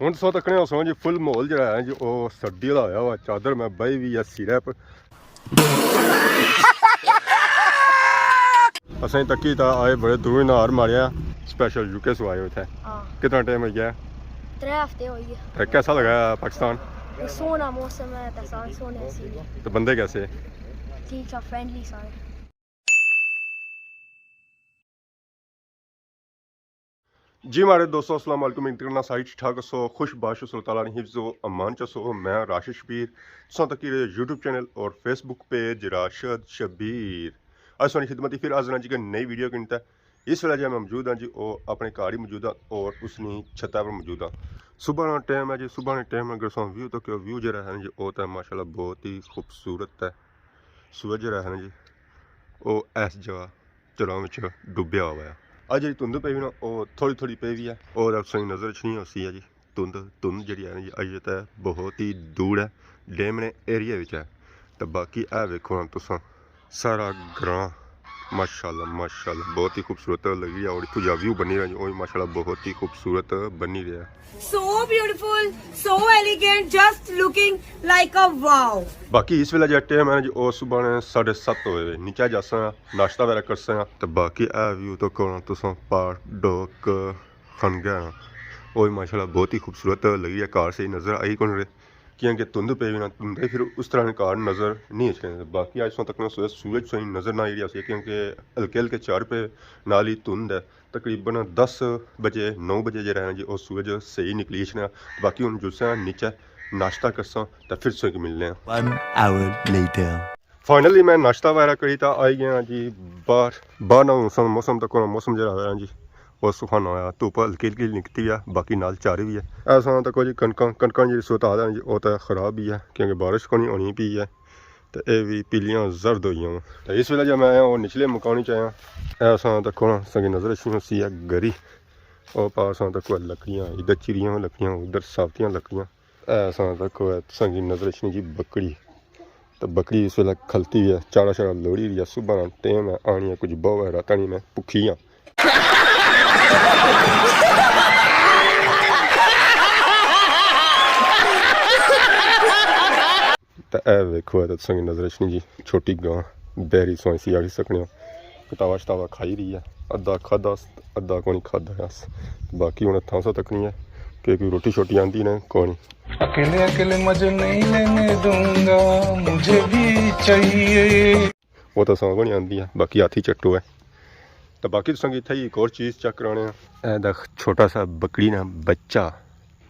ਹੁਣ ਸੋ ਤੱਕਣੇ ਸੋ ਜੀ ਫੁੱਲ ਮਾਹੌਲ ਜਿਹੜਾ ਹੈ ਜੀ ਉਹ ਸਰਦੀ ਵਾਲਾ ਹੋਇਆ ਵਾ ਚਾਦਰ ਮੈਂ ਬਈ ਵੀ ਆ ਸਿਰਪ असें तक्की था आए बड़े दूर नार मारिया स्पेशल यूके से आए थे कितना टाइम हो गया 3 हफ्ते हो गए कैसा लगा पाकिस्तान सोना मौसम है तहसान सोने सी तो बंदे कैसे ठीक है फ्रेंडली सारे जी हमारे दोस्तों अस्सलाम वालेकुम इंटरना साइट ठाक सो खुश बाश ताला ने हिफ्ज़ो अमान चसो मैं राशिद शबीर सो तक यूट्यूब चैनल और फेसबुक पेज राशिद शबीर आज सोनी खिदमत फिर आज जी की नई वीडियो किनता इस वेले जो मैं मौजूद हाँ जी वो अपने घर ही मौजूद हाँ और उसनी छत्ता पर मौजूद हाँ सुबह का टाइम है जी सुबह के टाइम अगर सो व्यू तो क्या व्यू जरा है जी वो तो माशाल्लाह बहुत ही खूबसूरत है सूरज जरा है जी वो इस जगह चलों में डुबया हुआ है अज जी धुंध पई ना वो थोड़ी थोड़ी पई भी है और सही नज़र च नहीं होती है जी धुंध जी है जी अज तो बहुत ही दूर है डेमने एरिया है तो बाकी है वेखो हम तुसा सारा ग्रां माशाल्लाह माशाल्लाह बहुत ही खूबसूरत लगी है और इतना व्यू बनी रहा है माशाल्लाह बहुत ही खूबसूरत बनी रहा है so beautiful so elegant just looking like a wow बाकी इस वेले जो टाइम है जी वो सुबह ने 7:30 होए नीचे जासा नाश्ता वगैरह करसा तो बाकी आ व्यू तो कौन तुसा पार डोक खन गया वो माशाल्लाह बहुत ही खूबसूरत लगी है कार से नज़र आई कौन रहे क्योंकि धुंध पे भी ना धुंध फिर उस तरह कार नज़र नहीं अच्छे बाकी आज तक सूरज सही नज़र ना आई रही क्योंकि हल्के हल्के 4 पे नाल ही धुंध है तकरीबन 10 बजे 9 बजे जो है जी वो सूरज सही निकली इसने बाकी हम जुलसा नीचे नाश्ता करसा तो फिर से मिलने 1 hour later फाइनली मैं नाश्ता वगैरह करी तो आई गया जी बाहर ना मौसम तक मौसम जो है जी वो सुखाना होया धुप हल्की हल्की निकती है बाकी नाल चारे भी है ऐसा तक जी कणक जी सूरत हाल है जी वो तो खराब भी है क्योंकि बारिश को नहीं होनी पी है तो यह भी पीलियाँ जर्द हुई हैं तो इस वेले जब मैं वो निचले मकान च आया ऐसा तक संगी नज़र अच्छी होती है गरी और पास तक लकड़ियाँ इधर चिड़ियाँ लकड़ियाँ उधर सावतियाँ लकड़ियाँ ऐसा तक संगी नज़र अच्छी जी बकरी तो बकरी इस वेले खलती है चारा शारा लोड़ी रही है सुबह टाइम है आनी है कुछ बहु है रात नहीं मैं भुखी हाँ तो यह वेखो है संगी नज़र अच्छी जी छोटी गां बैरी सोई सी आखी सकने कटावा शटावा खाई रही है अद्धा खादा अद्धा को नहीं खादा बाकी हूँ हथा सा तक नहीं है कि कोई रोटी शोटी आती ने को नहीं अकेले अकेले मजे नहीं लेने दूंगा मुझे भी चाहिए वो तो सौ को नहीं आती है बाकी हाथी चट्टू है तो बाकी तो संगीत है एक और चीज़ चेक कराने छोटा सा बकरी ना बच्चा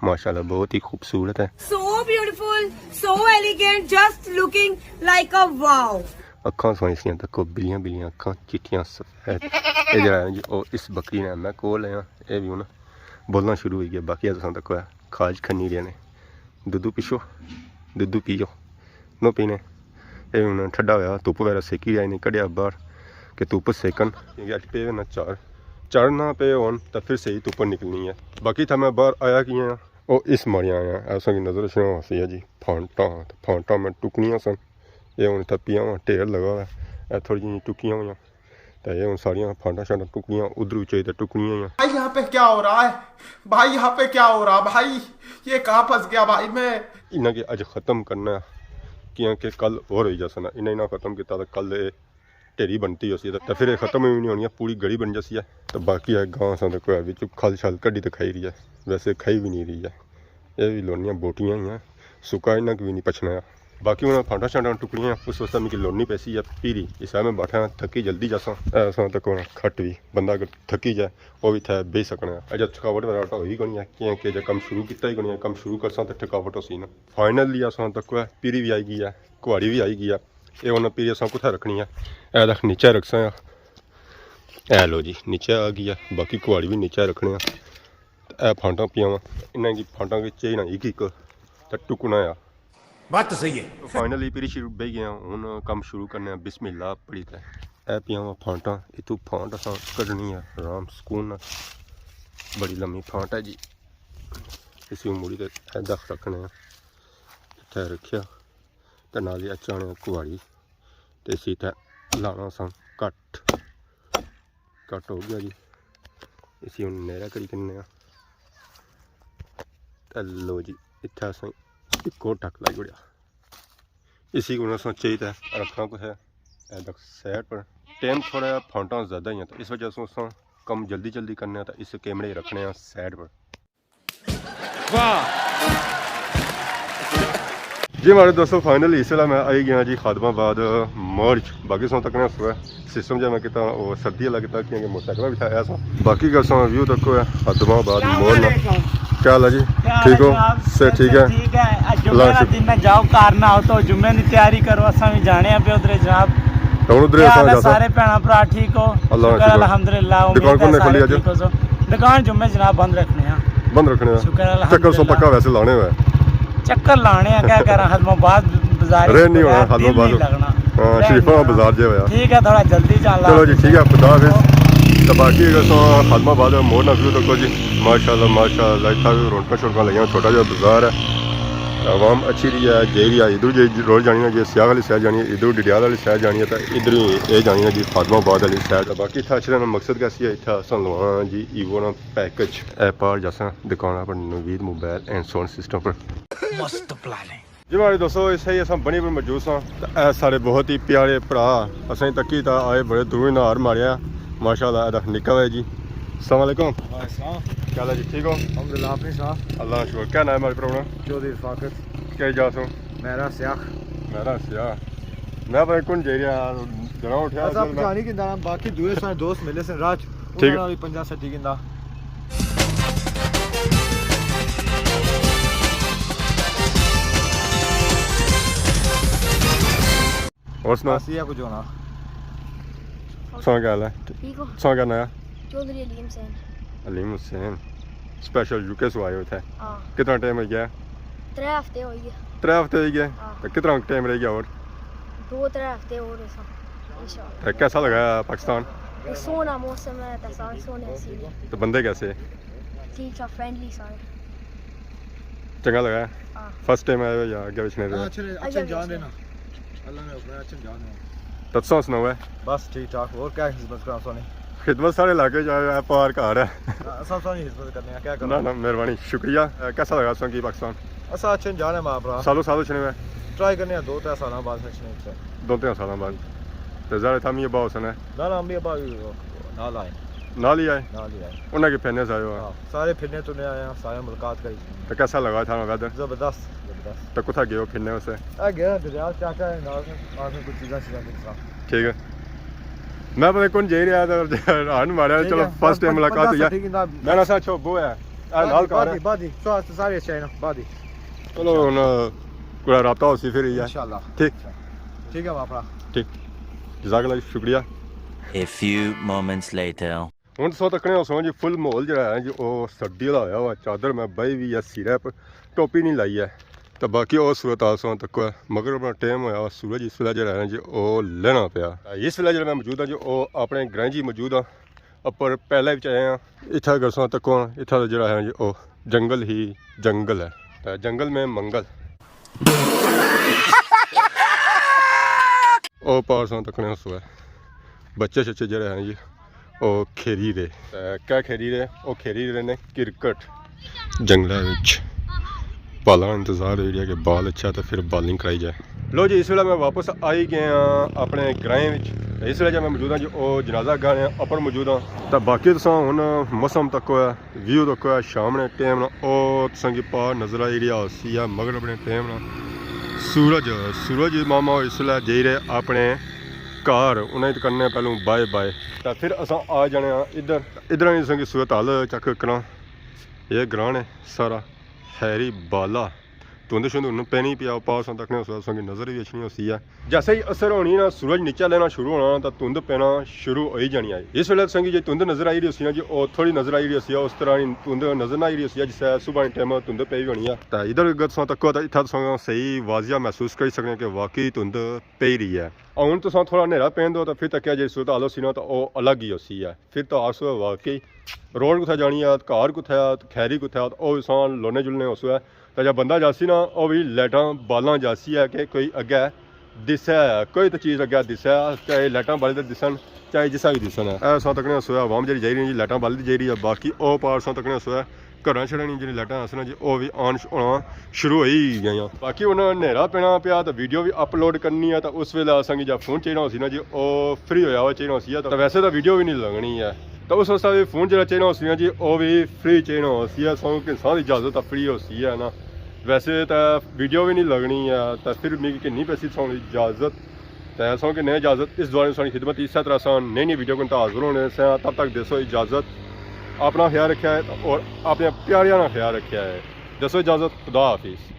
माशाल्लाह बहुत ही खूबसूरत है so beautiful so elegant just looking like a wow अखा सोई तक बिलियां बिलियां अखा चिट्टियां सफेद ये जरा जी ओ इस बकरी ने मैं कोल आया ये भी हूँ बोलना शुरू हो गया बाकी अस तक खाज खनी रहे ने दुद्धू पिछो दुद्धू पीओ नो पीने ये हूँ ठंडा होया धुप वगैरह सेकी आई नहीं कढ़िया बाहर कि धुप सेकन क्योंकि अच पे ना चार ना पे होन तो फिर सही धुप निकलनी है बाकी था मैं बाहर आया कि वो इस मारिया आया ऐसा की नज़र से सी है जी फांटा में टुकनियाँ सन ये हूँ थप्पियाँ वहाँ ढेर लगा हुआ है थोड़ी जी टुकियाँ हुई तो ये हूँ सारिया फांटा शांटा टुकनियाँ उधर भी चाहिए टुकनियाँ भाई यहाँ पे क्या हो रहा है भाई यहाँ पे क्या हो रहा भाई ये कहाँ फंस गया भाई मैं इन्हें कि अज ख़त्म करना क्योंकि कल और हो जाना इन्हें ना ख़त्म किया तो कल ढेरी बनती होती है तो फिर खत्म भी नहीं होनी पूरी गली बन जाती है तो बाकी है गांव सा कोई खल छल कड़ी तो खाई रही है वैसे खाई भी नहीं रही है ये भी लोनियाँ बोटियाँ ही हैं सुका इन्हें भी नहीं पछना है बाकी उन्हें फांटा शांटा टुकड़ियाँ उस वास्ते मिगी लोनी पैसी है पीरी इस में बैठा थकी जल्दी जासा ऐसा तक खट भी बंदा अगर थकी जाए वो भी थे बह सकना अजय थकावट वगैरह होई कोनी है क्योंकि जो कम शुरू किया ही कोनी है कम शुरू करसा तो थकावट होसी ना फाइनली असा तक पीरी भी आई गई है कुआड़ी भी आई गई है ये उन्हें पीरी असा कुछ रखनी है ए रख नीचे रख सा ए लो जी नीचे आ गई है बाकी कुआड़ी भी नीचे रखने ए फांटा पियावा इन्हें की फांटा के चाहिए ना एक तो टुकना आ बात तो सही है तो फाइनली पीरी शुरू बह गया हूँ काम शुरू करने बिस्मिल्लाह पड़ी था ए पियावा फांटा इतू फांट असा कढ़नी है आराम सुकून बड़ी लम्मी फांट है जी इसी मुड़ी तो दख रखने इतने रखिया तो नाल ही अचाने कुआड़ी तो इसी तरह लाना सा कट हो गया जी इसी हम नेरा करी करने लो जी इतना अस इको टक लाई उड़िया इसी को चाहिए रखना कुछ है साइड पर टाइम थोड़ा फाउंटा ज़्यादा ही है तो इस वजह से अस कम जल्दी जल्दी करने तो इस कैमरे रखने साइड पर। जी हमारे दोस्तों फाइनली इस मैं आई गया जी खादमाबाद मर्च बाकी सौ तक सुबह सिस्टम जो मैं किता वो सर्दी वाला किता क्योंकि मोटरसाइकिल बिठाया सा बाकी का सौ व्यू तक है खादमाबाद मोर ना क्या हाल है जी ठीक हो से ठीक है जुम्मे का दिन में जाओ कार ना हो तो जुम्मे की तैयारी करो असा भी जाने पे उधर जनाब सारे भैन भरा ठीक हो अल्हम्दुलिल्लाह दुकान जुम्मे जनाब बंद रखने चक्कर सो पक्का वैसे लाने हुए चक्कर लाने क्या कह रहा हदमाबाद बाजार नहीं होना हदमाबाद लगना शरीफा बाजार जो है ठीक है थोड़ा जल्दी चलना चलो जी ठीक है खुदा हाफिज़ तो बाकी हदमाबाद मोर ना व्यू देखो जी माशाल्लाह इतना भी रौनक शौनक लगी छोटा जहा बाजार है आवाम अच्छी रही है जे रही है इधर जी रोड जानी है जी सियाह वाली साइड जानी है इधर डिडियाल वाली साइड जानी है तो इधर ही ये जानी है जी खादमाबाद वाली साइड बाकी इतना अच्छे मकसद कैसी है इतना अस लवाना जी ईवो ना पैकेज ऐप पर जैसा दुकान पर Naveed mobile and sound system पर मस्त प्लानिंग जी हमारे दोस्तों इसे ही अस बनी पर मौजूद सा सारे बहुत ही प्यारे भरा असें तकी था आए बड़े दूर नार मारिया माशाल्लाह निका है जी अस्सलाम वालेकुम क्या है जी ठीक हो अल्हम्दुलिल्लाह अपनी साहब अल्लाह शुक्र क्या नाम है हमारी प्रॉब्लम चौधरी फाकत क्या जा सो मेरा स्याह मैं भाई कौन जे रहा जरा उठा सब जानी कि नाम बाकी दूसरे सारे दोस्त मिले से राज ठीक है 50 60 किंदा और सुना सिया कुछ होना सो क्या है ठीक हो सो क्या नया चौधरी अलीम हुसैन स्पेशल यूके से आए थे कितना टाइम हो गया 3 हफ्ते हो गए 3 हफ्ते हो गए तो कितना टाइम रह गया और 2-3 हफ्ते और इंशाल्लाह कैसा लगा पाकिस्तान सोना मौसम है तो सारे सोने इसीलिए तो बंदे कैसे ठीक है फ्रेंडली सारे चंगा लगा फर्स्ट टाइम आए हो या आगे पिछले अच्छा जान देना अल्लाह ने अपना अच्छा जान देना तब सो सुनाओ बस ठीक ठाक और क्या खिदमत करा सोनी खिदमत सारे इलाके जाए पार घर है सब सोनी खिदमत करने क्या करना ना मेहरबानी शुक्रिया कैसा लगा संगी पाकिस्तान असा अच्छे जाने मां भरा सालों छने में ट्राई करने 2-3 साल बाद छने 2-3 साल बाद तो ज़रा था मी बाव सने ना हम भी बाव नाल ही आए उन्हें के फिरने से आए हो सारे फिरने तो नहीं आए सारे मुलाकात करी तो कैसा लगा था वेदर जबरदस्त तो कुछ गए हो फिरने से गया दरिया चाचा है नाल में कुछ चीज़ें ठीक है मैं पता कौन जे रहा था हान मारा चलो फर्स्ट टाइम मुलाकात हुई मैं ना सा छो वो है नाल कार बादी सारे अच्छे ना बादी चलो ना पूरा राब्ता होसी फिर इंशाल्लाह ठीक है वापरा ठीक जज़ाकल्लाह शुक्रिया A few moments later ਹੁਣ ਸੋ ਤੱਕਣੇ ਹੋ ਜੀ ਫੁੱਲ ਮਾਹੌਲ ਜਿਹੜਾ ਹੈ ਜੀ ਉਹ ਸਰਦੀ ਵਾਲਾ ਹੋਇਆ ਵਾ ਚਾਦਰ ਮੈਂ ਬਾਈ ਵੀ ਆ ਸਿਰੇ ਪਰ ਟੋਪੀ ਨਹੀਂ ਲਾਈ ਹੈ ਤਾਂ ਬਾਕੀ ਉਹ ਸੂਰਤ ਆਸੋਂ ਤੱਕ ਮਗਰ ਆਪਣਾ ਟਾਈਮ ਹੋਇਆ ਸੂਰਜ ਇਸ ਵੇਲੇ ਜਿਹੜਾ ਹੈ ਜੀ ਉਹ ਲੈਣਾ ਪਿਆ ਇਸ ਵੇਲੇ ਜਿਹੜਾ ਮੈਂ ਮੌਜੂਦ ਹਾਂ ਜੀ ਉਹ ਆਪਣੇ ਗ੍ਰੈਂਜੀ ਮੌਜੂਦ ਆ ਉੱਪਰ ਪਹਿਲੇ ਵਿੱਚ ਆਏ ਆ ਇੱਥੇ ਗਰਸਾਂ ਤੱਕ ਇੱਥੇ ਦਾ ਜਿਹੜਾ ਹੈ ਜੀ ਉਹ ਜੰਗਲ ਹੀ ਜੰਗਲ ਹੈ ਤਾਂ ਜੰਗਲ में मंगल ਉਹ ਪਾਸਾਂ ਤੱਕਣੇ ਸੋ ਬੱਚੇ ਛੱਚੇ ਜਿਹੜੇ ਹੈ ਜੀ ਉਹ ਖੇਰੀ ਰਹੇ ਕਿਆ ਖੇਰੀ ਰਹੇ ਉਹ ਖੇਰੀ ਰਹੇ ਨੇ ਕ੍ਰਿਕਟ ਜੰਗਲਾਂ ਵਿੱਚ ਬਾਲਾਂ ਇੰਤਜ਼ਾਰ ਏਰੀਆ ਕੇ ਬਾਲ ਅੱਛਾ ਤਾਂ ਫਿਰ ਬਾਲਿੰਗ ਕਰਾਈ ਜਾਏ लो जी इस वे मैं वापस आई गया अपने ग्राएं इस वे मैं मौजूद हाँ जी वो जनाजा गाने अपर मौजूद हाँ तो बाकी तुस हूँ मौसम तक होया व्यू तक होया शाम ने टाइम ना तुसा की पार नजर आई रहा उसी है मगर अपने टाइम ना सूरज मामा इस वे जाई रहे अपने घर उन्हें करने पहलू बाय बाय तो फिर अस आ जाने इधर तुसा की सूरत हाल चक करा ये ग्रां ने सारा हैरी बाला धुंध शुंध पैनी पिया पास तक की नज़र भी अच्छी होती है जैसे ही असर होनी ना सूरज नीचा लेना शुरू होना तो धुंध पैना शुरू हो ही जानी है इस वे संगी जो धुंध नज़र आई रही होती है जी और थोड़ी नज़र आई रही होती है उस तरह धुंध नज़र ना आई रही होती है जिससे सुबह टाइम धुंध पई होनी है तो इधर तक इतना सही वाजिया महसूस कर सकते हैं कि वाकई धुंध पई रही है और हूँ तुम थोड़ा हनेरा पैन दो तो फिर तक जी सूरत हाल होती ना तो वह अलग ही होती है फिर तो आस वाकई रोड कुत्थे जानी है घर कुत्थे खैरी कुत्थे वह इंसान लोने जुलने उस है तो जब बंदा जासी ना वह भी लाइटा बालां जासी है कि कोई अगे दिसे है कोई तो चीज़ अगे दिसे चाहे लाइटा बाली दिसन चाहे जिसा भी दिसन है ऐसा तक सोया आवाम जी जाई रही जी लाइटा बाली जाई रही है बाकी वह पार सौ तक सोया ਘਰਾਂ ਛੜਨੀ ਜਿਹੜੀ ਲਾਈਟਾਂ ਹਸਣਾ ਜੀ ਉਹ ਵੀ ਆਨ ਹੋਣਾ ਸ਼ੁਰੂ ਹੋਈ ਗਈਆਂ। ਬਾਕੀ ਹੁਣ ਹਨੇਰਾ ਪੈਣਾ ਪਿਆ ਤਾਂ ਵੀਡੀਓ ਵੀ ਅਪਲੋਡ ਕਰਨੀ ਆ ਤਾਂ ਉਸ ਵੇਲੇ ਆਸਾਂਗੇ ਜਾਂ ਫੋਨ ਚਾਹੀਦਾ ਸੀ ਨਾ ਜੀ ਉਹ ਫ੍ਰੀ ਹੋਇਆ ਵਾ ਚਾਹੀਦਾ ਸੀ ਤਾਂ ਵੈਸੇ ਤਾਂ ਵੀਡੀਓ ਵੀ ਨਹੀਂ ਲੱਗਣੀ ਆ ਤਾਂ ਉਸ ਵਾਸਤੇ ਫੋਨ ਜਿਹੜਾ ਚਾਹੀਦਾ ਸੀ ਨਾ ਜੀ ਉਹ ਵੀ ਫ੍ਰੀ ਚਾਹੀਦਾ ਸੀ ਸੌਂ ਕਿ ਸਾਰੀ ਇਜਾਜ਼ਤ ਤਾਂ ਫ੍ਰੀ ਹੋ ਸੀ ਨਾ ਵੈਸੇ ਤਾਂ ਵੀਡੀਓ ਵੀ ਨਹੀਂ लगनी है तो फिर मेरी किन्नी पैसी सौ इजाज़त तो सौ कि नहीं इजाज़त इस दौरान सारी खिदमत इस तरह से नई नई वीडियो को हाजिर होने से तब तक दसो इजाज़त अपना ख्याल रखा है और अपने प्यारिया का ख्याल रखा है दसो इजाज़त खुदा हाफिज़।